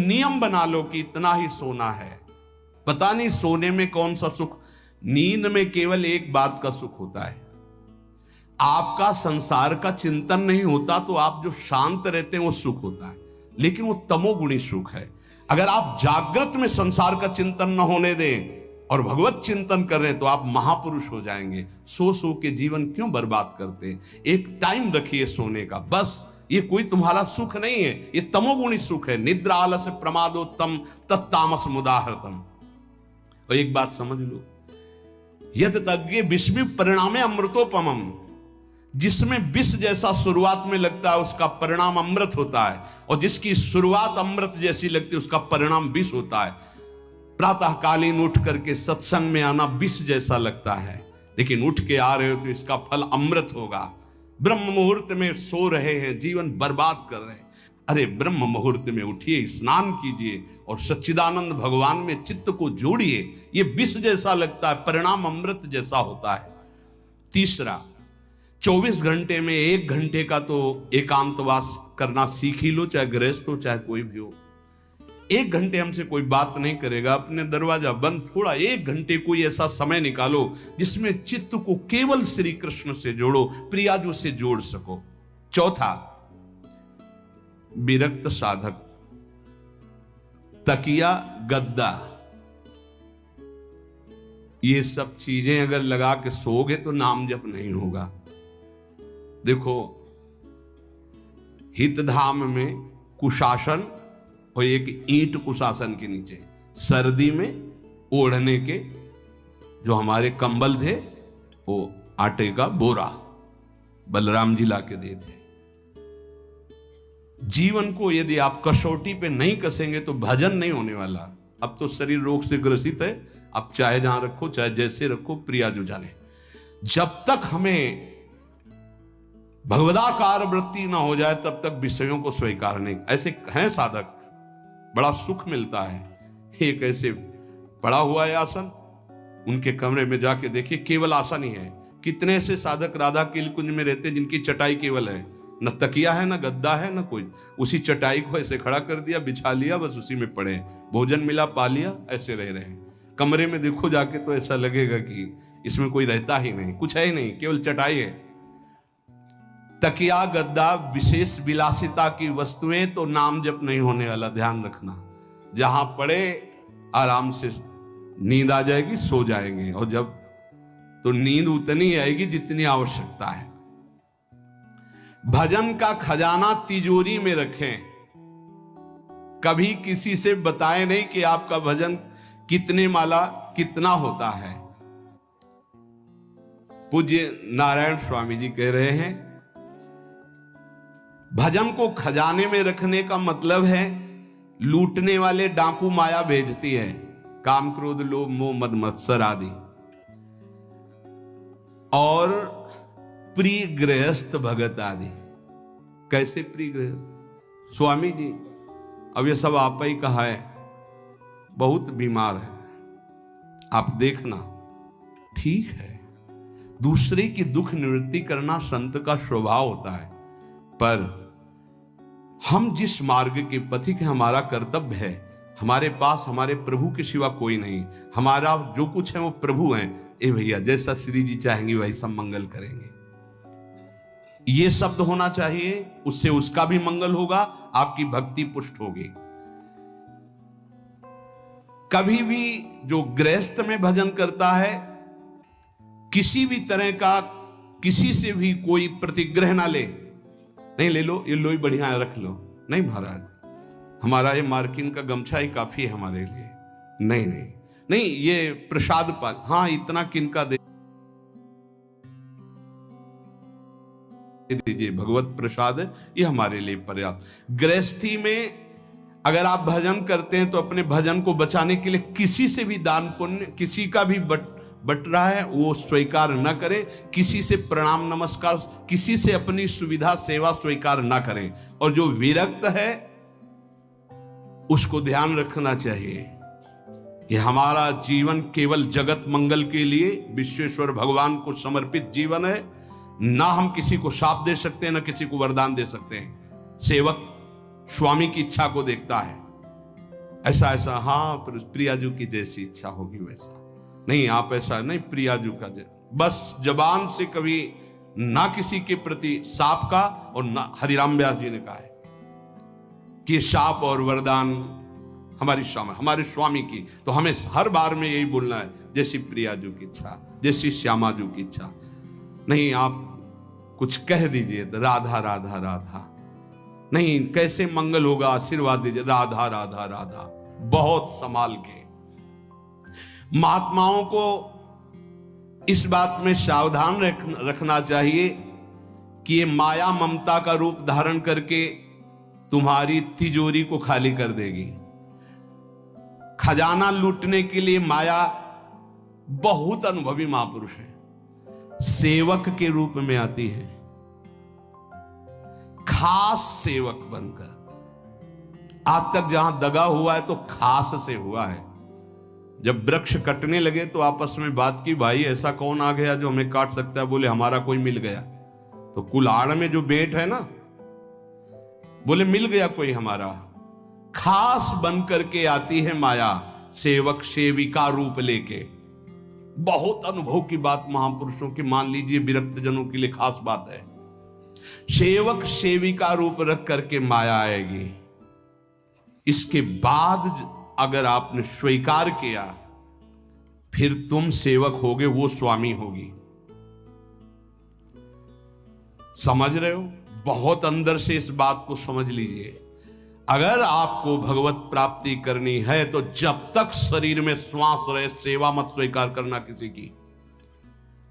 नियम बना लो कि इतना ही सोना है। पता नहीं सोने में कौन सा सुख, नींद में केवल एक बात का सुख होता है, आपका संसार का चिंतन नहीं होता, तो आप जो शांत रहते हैं वो सुख होता है, लेकिन वो तमोगुणी सुख है। अगर आप जागृत में संसार का चिंतन न होने दें और भगवत चिंतन कर रहे हैं तो आप महापुरुष हो जाएंगे। सो सो के जीवन क्यों बर्बाद करते हैं? एक टाइम रखिए सोने का, बस। ये कोई तुम्हारा सुख नहीं है, ये तमोगुणी सुख है। निद्रा आलस्य प्रमादोत्तम तत्तामस मुदाहृतम। और एक बात समझ लो, यद तज्ञे विस्मि परिणामे अमृतोपमम, जिसमें विष जैसा शुरुआत में लगता है उसका परिणाम अमृत होता है, और जिसकी शुरुआत अमृत जैसी लगती है उसका परिणाम विष होता है। प्रातःकालीन उठ करके सत्संग में आना विष जैसा लगता है, लेकिन उठ के आ रहे हो तो इसका फल अमृत होगा। ब्रह्म मुहूर्त में सो रहे हैं, जीवन बर्बाद कर रहे हैं, अरे ब्रह्म मुहूर्त में उठिए, स्नान कीजिए और सच्चिदानंद भगवान में चित्त को जोड़िए। ये विष जैसा लगता है, परिणाम अमृत जैसा होता है। तीसरा, 24 घंटे में 1 घंटे का तो एकांतवास करना सीख ही लो, चाहे गृहस्थ हो चाहे कोई भी हो। 1 घंटे हमसे कोई बात नहीं करेगा, अपने दरवाजा बंद, थोड़ा 1 घंटे कोई ऐसा समय निकालो जिसमें चित्त को केवल श्री कृष्ण से जोड़ो, प्रियाजू से जोड़ सको। चौथा, विरक्त साधक, तकिया, गद्दा, ये सब चीजें अगर लगा के सोओगे तो नाम जप नहीं होगा। देखो, हितधाम में कुशासन और एक ईंट कुशासन के नीचे, सर्दी में ओढ़ने के जो हमारे कंबल थे वो आटे का बोरा बलराम जी ला के दे थे। जीवन को यदि आप कसौटी पे नहीं कसेंगे तो भजन नहीं होने वाला। अब तो शरीर रोग से ग्रसित है, आप चाहे जहां रखो चाहे जैसे रखो, प्रिया जो जाने। जब तक हमें भगवदाकार वृत्ति ना हो जाए तब तक विषयों को स्वीकार नहीं। ऐसे हैं साधक, बड़ा सुख मिलता है। एक ऐसे पड़ा हुआ है आसन, उनके कमरे में जाके देखिए, केवल आसन ही है। कितने ऐसे साधक राधा के कुंज में रहते हैं जिनकी चटाई केवल है, न तकिया है न गद्दा है न कोई, उसी चटाई को ऐसे खड़ा कर दिया, बिछा लिया, बस उसी में पड़े, भोजन मिला पा लिया, ऐसे रह रहे हैं। कमरे में देखो जाके तो ऐसा लगेगा कि इसमें कोई रहता ही नहीं, कुछ है ही नहीं, केवल चटाई है। तकिया गद्दा विशेष विलासिता की वस्तुएं तो नाम जप नहीं होने वाला, ध्यान रखना। जहां पड़े आराम से नींद आ जाएगी, सो जाएंगे, और जब तो नींद उतनी आएगी जितनी आवश्यकता है। भजन का खजाना तिजोरी में रखें, कभी किसी से बताएं नहीं कि आपका भजन कितने माला कितना होता है। पूज्य नारायण स्वामी जी कह रहे हैं, भजन को खजाने में रखने का मतलब है लूटने वाले डाकू माया भेजती है, काम क्रोध लोभ मोह मद मत्सर आदि, और प्रिय गृहस्थ भगत आदि। कैसे प्रिय गृहस्थ? स्वामी जी अब ये सब आप ही कहा है, बहुत बीमार है, आप देखना। ठीक है, दूसरे की दुख निवृत्ति करना संत का स्वभाव होता है, पर हम जिस मार्ग के पथिक हैं, हमारा कर्तव्य है, हमारे पास हमारे प्रभु के सिवा कोई नहीं, हमारा जो कुछ है वो प्रभु हैं। ए भैया, जैसा श्री जी चाहेंगे वही सब मंगल करेंगे, ये शब्द होना चाहिए, उससे उसका भी मंगल होगा, आपकी भक्ति पुष्ट होगी। कभी भी जो गृहस्थ में भजन करता है, किसी भी तरह का किसी से भी कोई प्रतिग्रह ना ले, नहीं ले लो, ये लोई बढ़िया है, रख लो, नहीं महाराज हमारा ये मार्किन का गमछा ही काफी है हमारे लिए, नहीं नहीं नहीं, ये प्रसाद पाल, हाँ इतना किनका दे दीजिए, भगवत प्रसाद है, ये हमारे लिए पर्याप्त। गृहस्थी में अगर आप भजन करते हैं तो अपने भजन को बचाने के लिए किसी से भी दान पुण्य, किसी का भी बट रहा है वो स्वीकार न करें, किसी से प्रणाम नमस्कार, किसी से अपनी सुविधा सेवा स्वीकार न करें। और जो विरक्त है उसको ध्यान रखना चाहिए कि हमारा जीवन केवल जगत मंगल के लिए विश्वेश्वर भगवान को समर्पित जीवन है। ना हम किसी को शाप दे सकते हैं, ना किसी को वरदान दे सकते हैं। सेवक स्वामी की इच्छा को देखता है, ऐसा ऐसा, हाँ प्रियाजू की जैसी इच्छा होगी वैसा नहीं, आप ऐसा नहीं, प्रियाजू का बस जबान से कभी ना किसी के प्रति शाप का, और ना हरिराम व्यास जी ने कहा है कि शाप और वरदान हमारे स्वामी की, तो हमें हर बार में यही बोलना है, जैसी प्रियाजू की इच्छा, जैसी श्यामाजू की इच्छा नहीं। आप कुछ कह दीजिए तो राधा राधा राधा नहीं, कैसे मंगल होगा, आशीर्वाद दीजिए राधा राधा राधा, बहुत संभाल के। महात्माओं को इस बात में सावधान रखना चाहिए कि ये माया ममता का रूप धारण करके तुम्हारी तिजोरी को खाली कर देगी। खजाना लूटने के लिए माया बहुत अनुभवी महापुरुष है, सेवक के रूप में आती है, खास सेवक बनकर। आज तक जहां दगा हुआ है तो खास से हुआ है। जब वृक्ष कटने लगे तो आपस में बात की, भाई ऐसा कौन आ गया जो हमें काट सकता है? बोले हमारा कोई मिल गया। तो कुल्हाड़ में जो बेट है ना, बोले मिल गया कोई हमारा। खास बन करके आती है माया, सेवक सेविका रूप लेके। बहुत अनुभव की बात महापुरुषों की, मान लीजिए विरक्त जनों के लिए खास बात है। सेवक सेविका रूप रख करके माया आएगी। इसके बाद अगर आपने स्वीकार किया, फिर तुम सेवक होगे, वो स्वामी होगी। समझ रहे हो? बहुत अंदर से इस बात को समझ लीजिए। अगर आपको भगवत प्राप्ति करनी है तो जब तक शरीर में श्वास रहे, सेवा मत स्वीकार करना किसी की।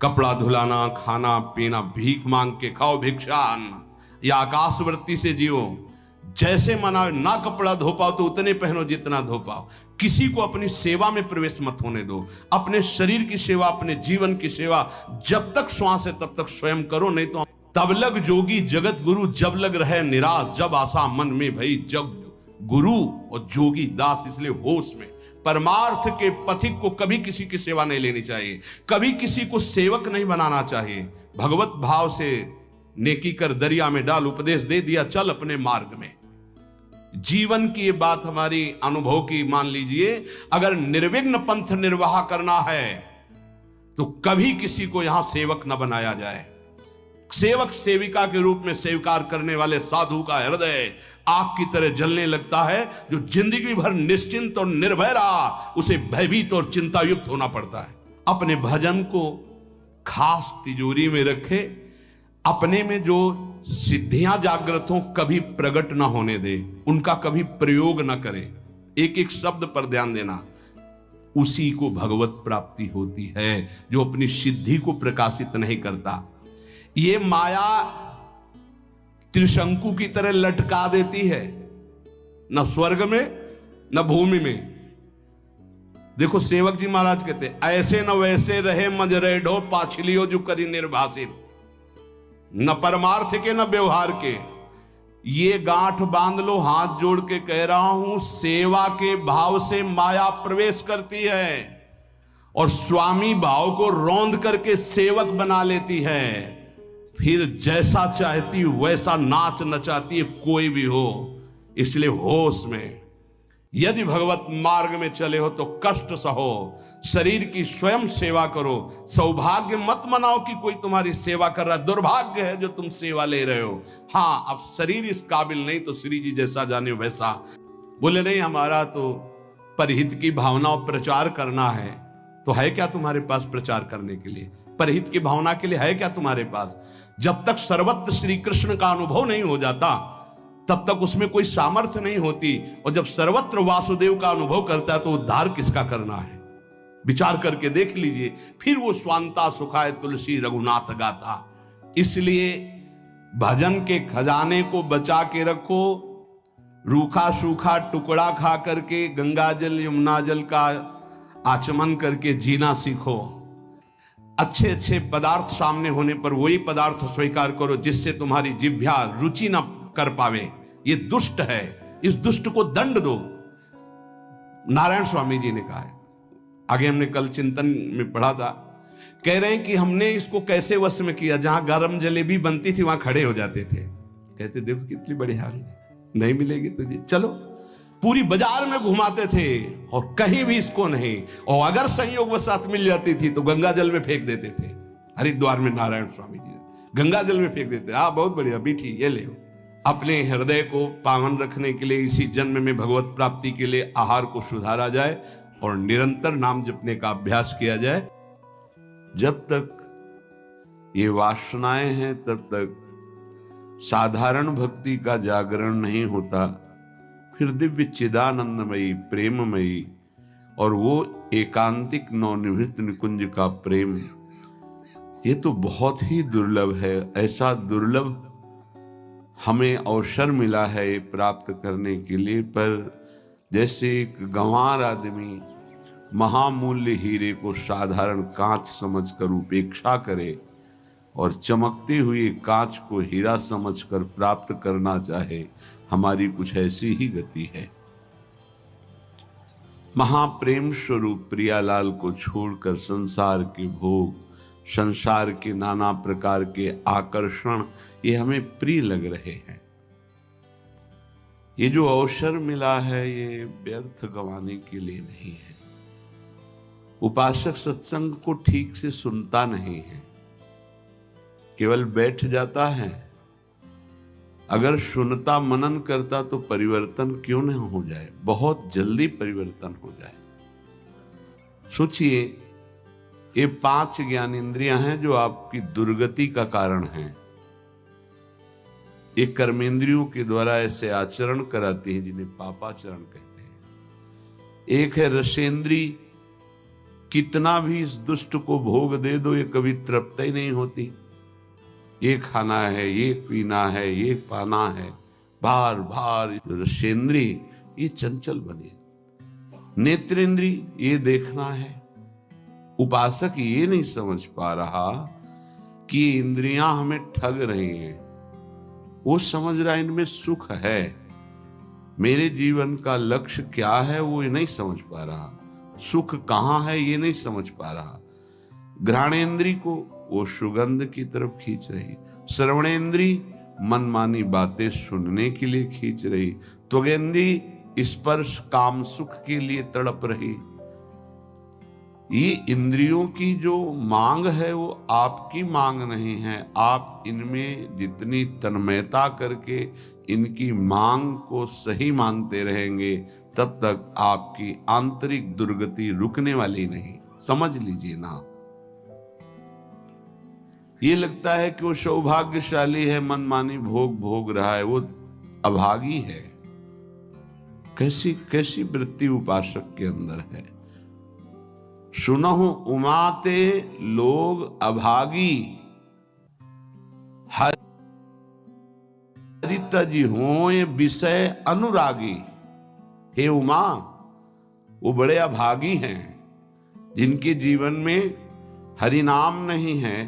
कपड़ा धुलाना, खाना पीना, भीख मांग के खाओ, भिक्षा अन्न, या आकाशवृत्ति से जियो। जैसे मना, ना कपड़ा धो पाओ तो उतने पहनो जितना धो पाओ। किसी को अपनी सेवा में प्रवेश मत होने दो। अपने शरीर की सेवा, अपने जीवन की सेवा जब तक श्वास है तब तक स्वयं करो, नहीं तो तब लग जोगी जगत गुरु, जब लग रहे निराश, जब आशा मन में भई, जब गुरु और जोगी दास। इसलिए होश में परमार्थ के पथिक को कभी किसी की सेवा नहीं लेनी चाहिए, कभी किसी को सेवक नहीं बनाना चाहिए। भगवत भाव से नेकी कर दरिया में डाल, उपदेश दे दिया, चल अपने मार्ग में। जीवन की ये बात हमारी अनुभव की मान लीजिए। अगर निर्विघ्न पंथ निर्वाह करना है तो कभी किसी को यहां सेवक न बनाया जाए। सेवक सेविका के रूप में स्वीकार करने वाले साधु का हृदय आग की तरह जलने लगता है। जो जिंदगी भर निश्चिंत और निर्भय रहा, उसे भयभीत और चिंतायुक्त होना पड़ता है। अपने भजन को खास तिजोरी में रखे, अपने में जो सिद्धियां जागृत हो कभी प्रकट ना होने दे, उनका कभी प्रयोग ना करे। एक एक शब्द पर ध्यान देना। उसी को भगवत प्राप्ति होती है जो अपनी सिद्धि को प्रकाशित नहीं करता। ये माया त्रिशंकु की तरह लटका देती है, न स्वर्ग में न भूमि में। देखो सेवक जी महाराज कहते, ऐसे न वैसे रहे मजरेडो, पाछलियो जो करी निर्भाषित। न परमार्थ के न व्यवहार के। ये गांठ बांध लो, हाथ जोड़ के कह रहा हूं, सेवा के भाव से माया प्रवेश करती है और स्वामी भाव को रौंद करके सेवक बना लेती है। फिर जैसा चाहती वैसा नाच नचाती है, कोई भी हो। इसलिए होश में, यदि भगवत मार्ग में चले हो तो कष्ट सहो, शरीर की स्वयं सेवा करो। सौभाग्य मत मनाओ कि कोई तुम्हारी सेवा कर रहा है, दुर्भाग्य है जो तुम सेवा ले रहे हो। हाँ, अब शरीर इस काबिल नहीं तो श्री जी जैसा जाने वैसा। बोले नहीं, हमारा तो परहित की भावना और प्रचार करना है। तो है क्या तुम्हारे पास प्रचार करने के लिए? परहित की भावना के लिए है क्या तुम्हारे पास? जब तक सर्वत्र श्री कृष्ण का अनुभव नहीं हो जाता तब तक उसमें कोई सामर्थ्य नहीं होती। और जब सर्वत्र वासुदेव का अनुभव करता है तो उद्धार किसका करना है? विचार करके देख लीजिए। फिर वो स्वांता सुखाए तुलसी रघुनाथ गाथा। इसलिए भजन के खजाने को बचा के रखो। रूखा सूखा टुकड़ा खा करके गंगा जल यमुना जल का आचमन करके जीना सीखो। अच्छे अच्छे पदार्थ सामने होने पर वही पदार्थ स्वीकार करो जिससे तुम्हारी जिह्वा रुचि न कर पावे। ये दुष्ट है, इस दुष्ट को दंड दो। नारायण स्वामी जी ने कहा है, आगे हमने कल चिंतन में पढ़ा था, कह रहे हैं कि हमने इसको कैसे वश में किया। जहां गरम जलेबी बनती थी वहां खड़े हो जाते थे, कहते देखो कितनी बड़ी हाल है, नहीं मिलेगी तुझे, चलो पूरी बाजार में घुमाते थे और कहीं भी इसको नहीं, और अगर संयोगवशात मिल जाती थी तो गंगा जल में फेंक देते थे। हरिद्वार में नारायण स्वामी जी गंगा जल में फेंक देते, हाँ बहुत बढ़िया बीठी, ये ले। अपने हृदय को पावन रखने के लिए इसी जन्म में भगवत प्राप्ति के लिए आहार को सुधारा जाए और निरंतर नाम जपने का अभ्यास किया जाए। जब तक ये वासनाएं हैं तब तक साधारण भक्ति का जागरण नहीं होता, फिर दिव्य चिदानंदमयी प्रेममयी और वो एकांतिक नवनिवृत्त निकुंज का प्रेम, ये तो बहुत ही दुर्लभ है। ऐसा दुर्लभ हमें अवसर मिला है ये प्राप्त करने के लिए। पर जैसे एक गंवार आदमी महामूल्य हीरे को साधारण कांच समझकर उपेक्षा करे और चमकती हुई कांच को हीरा समझकर प्राप्त करना चाहे, हमारी कुछ ऐसी ही गति है। महाप्रेम स्वरूप प्रियालाल को छोड़कर संसार के भोग, संसार के नाना प्रकार के आकर्षण ये हमें प्रिय लग रहे हैं। ये जो अवसर मिला है ये व्यर्थ गंवाने के लिए नहीं है। उपासक सत्संग को ठीक से सुनता नहीं है, केवल बैठ जाता है। अगर सुनता मनन करता तो परिवर्तन क्यों नहीं हो जाए, बहुत जल्दी परिवर्तन हो जाए। सोचिए, ये 5 ज्ञानेंद्रियां हैं जो आपकी दुर्गति का कारण हैं। ये कर्मेंद्रियों के द्वारा ऐसे आचरण कराती हैं जिन्हें पापाचरण कहते हैं। एक है रसेंद्री, कितना भी इस दुष्ट को भोग दे दो ये कभी तृप्त ही नहीं होती। ये खाना है, ये पीना है, ये पाना है, बार बार। रसेंद्री ये चंचल बने। नेत्रेंद्री ये देखना है। उपासक ये नहीं समझ पा रहा कि इंद्रियां हमें ठग रही हैं। वो समझ रहा इनमें सुख है, मेरे जीवन का लक्ष्य क्या है वो ये नहीं समझ पा रहा, सुख कहाँ है ये नहीं समझ पा रहा। घ्राणेन्द्री को वो सुगंध की तरफ खींच रही, श्रवणेन्द्री मनमानी बातें सुनने के लिए खींच रही, त्वगेन्द्री स्पर्श काम सुख के लिए तड़प रही। ये इंद्रियों की जो मांग है वो आपकी मांग नहीं है। आप इनमें जितनी तन्मयता करके इनकी मांग को सही मानते रहेंगे तब तक आपकी आंतरिक दुर्गति रुकने वाली नहीं, समझ लीजिए ना। ये लगता है कि वो सौभाग्यशाली है, मनमानी भोग भोग रहा है, वो अभागी है। कैसी कैसी वृत्ति उपासक के अंदर है। सुनहु उमाते लोग अभागी, हरितजी होए विषय अनुरागी। हे उमा, वो बड़े अभागी हैं जिनके जीवन में हरि नाम नहीं है,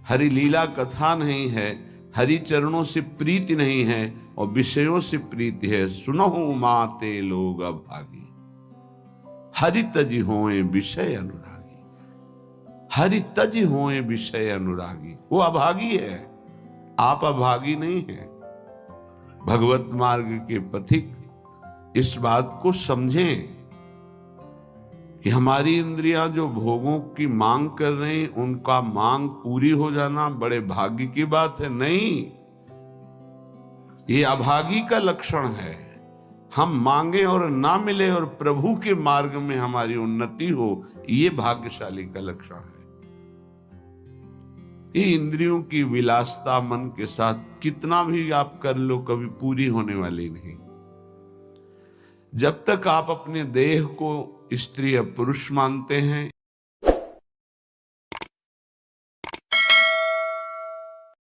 हरि लीला कथा नहीं है, हरि चरणों से प्रीति नहीं है और विषयों से प्रीति है। सुनहु उमाते लोग अभागी, हरि तज होए विषय अनुरागी। हरि तज होए विषय अनुरागी, वो अभागी है, आप अभागी नहीं हैं। भगवत मार्ग के पथिक इस बात को समझें कि हमारी इंद्रियां जो भोगों की मांग कर रही, उनका मांग पूरी हो जाना बड़े भाग्य की बात है। नहीं, ये अभागी का लक्षण है। हम मांगे और ना मिले और प्रभु के मार्ग में हमारी उन्नति हो, ये भाग्यशाली का लक्षण है। ये इंद्रियों की विलासता मन के साथ कितना भी आप कर लो, कभी पूरी होने वाली नहीं। जब तक आप अपने देह को स्त्री या पुरुष मानते हैं,